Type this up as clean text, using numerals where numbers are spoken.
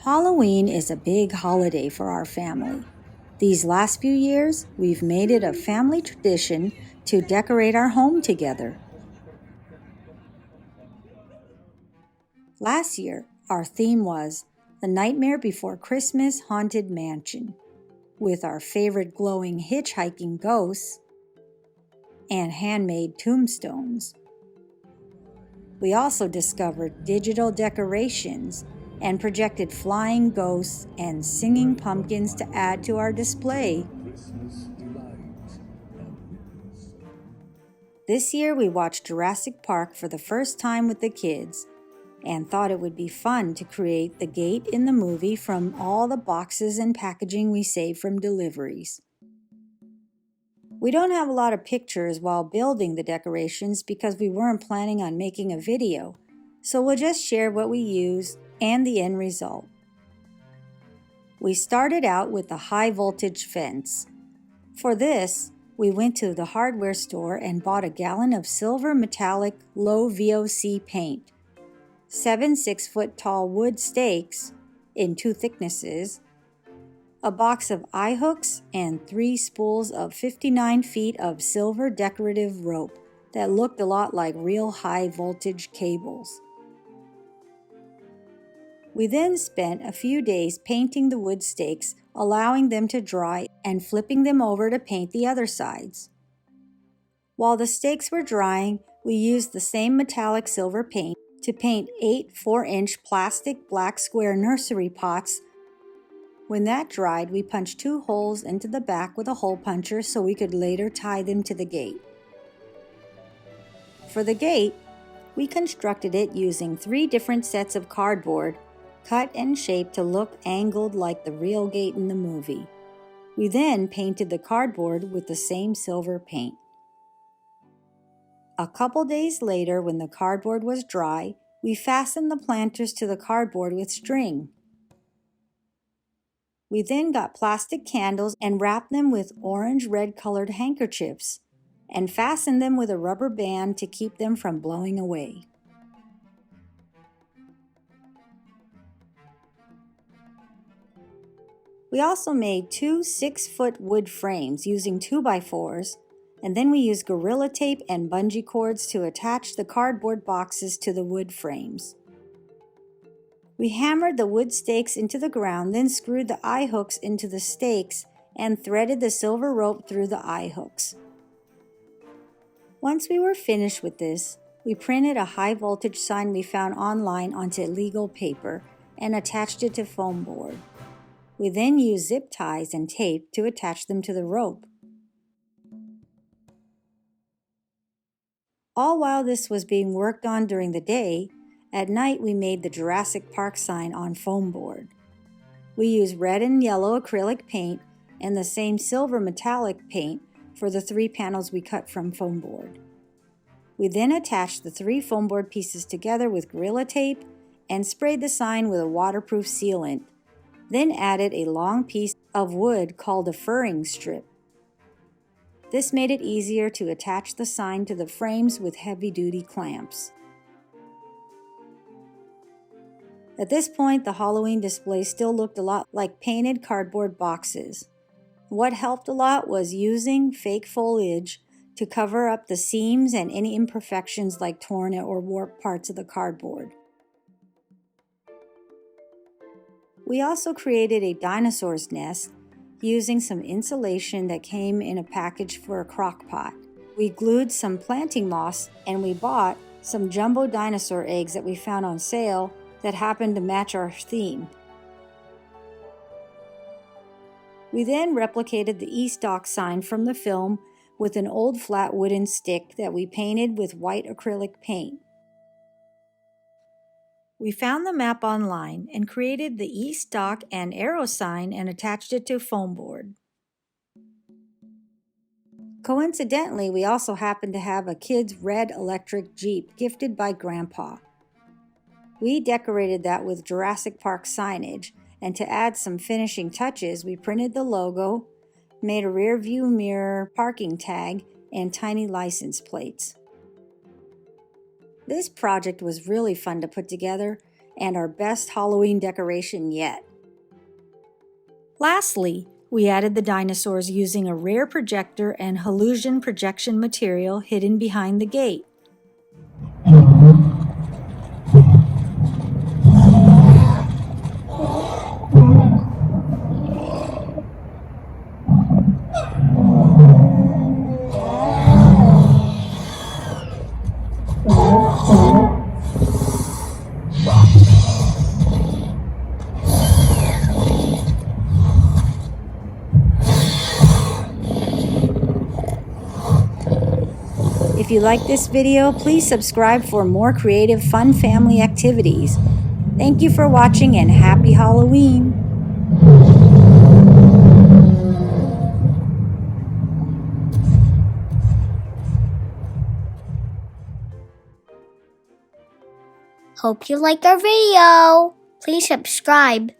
Halloween is a big holiday for our family. These last few years, we've made it a family tradition to decorate our home together. Last year, our theme was The Nightmare Before Christmas Haunted Mansion, with our favorite glowing hitchhiking ghosts and handmade tombstones. We also discovered digital decorations and projected flying ghosts and singing pumpkins to add to our display. This year we watched Jurassic Park for the first time with the kids and thought it would be fun to create the gate in the movie from all the boxes and packaging we saved from deliveries. We don't have a lot of pictures while building the decorations because we weren't planning on making a video, so we'll just share what we used and the end result. We started out with the high voltage fence. For this, we went to the hardware store and bought a gallon of silver metallic low VOC paint, 7 6-foot tall wood stakes in 2 thicknesses, a box of eye hooks, and 3 spools of 59 feet of silver decorative rope that looked a lot like real high voltage cables. We then spent a few days painting the wood stakes, allowing them to dry and flipping them over to paint the other sides. While the stakes were drying, we used the same metallic silver paint to paint 8 4-inch plastic black square nursery pots. When that dried, we punched 2 holes into the back with a hole puncher so we could later tie them to the gate. For the gate, we constructed it using 3 different sets of cardboard, cut and shaped to look angled like the real gate in the movie. We then painted the cardboard with the same silver paint. A couple days later, when the cardboard was dry, we fastened the planters to the cardboard with string. We then got plastic candles and wrapped them with orange-red colored handkerchiefs and fastened them with a rubber band to keep them from blowing away. We also made 2 6-foot wood frames using 2x4s, and then we used Gorilla Tape and bungee cords to attach the cardboard boxes to the wood frames. We hammered the wood stakes into the ground, then screwed the eye hooks into the stakes and threaded the silver rope through the eye hooks. Once we were finished with this, we printed a high voltage sign we found online onto legal paper and attached it to foam board. We then used zip ties and tape to attach them to the rope. All while this was being worked on during the day, at night we made the Jurassic Park sign on foam board. We used red and yellow acrylic paint and the same silver metallic paint for the 3 panels we cut from foam board. We then attached the 3 foam board pieces together with Gorilla Tape and sprayed the sign with a waterproof sealant, then added a long piece of wood called a furring strip. This made it easier to attach the sign to the frames with heavy-duty clamps. At this point, the Halloween display still looked a lot like painted cardboard boxes. What helped a lot was using fake foliage to cover up the seams and any imperfections like torn or warped parts of the cardboard. We also created a dinosaur's nest using some insulation that came in a package for a crock pot. We glued some planting moss and we bought some jumbo dinosaur eggs that we found on sale that happened to match our theme. We then replicated the e-stock sign from the film with an old flat wooden stick that we painted with white acrylic paint. We found the map online and created the e-stock and arrow sign and attached it to foam board. Coincidentally, we also happened to have a kid's red electric Jeep gifted by Grandpa. We decorated that with Jurassic Park signage, and to add some finishing touches, we printed the logo, made a rear view mirror parking tag, and tiny license plates. This project was really fun to put together, and our best Halloween decoration yet. Lastly, we added the dinosaurs using a rear projector and HOLLUSION projection material hidden behind the gate. If you like this video, please subscribe for more creative, fun family activities. Thank you for watching and happy Halloween! Hope you liked our video. Please subscribe.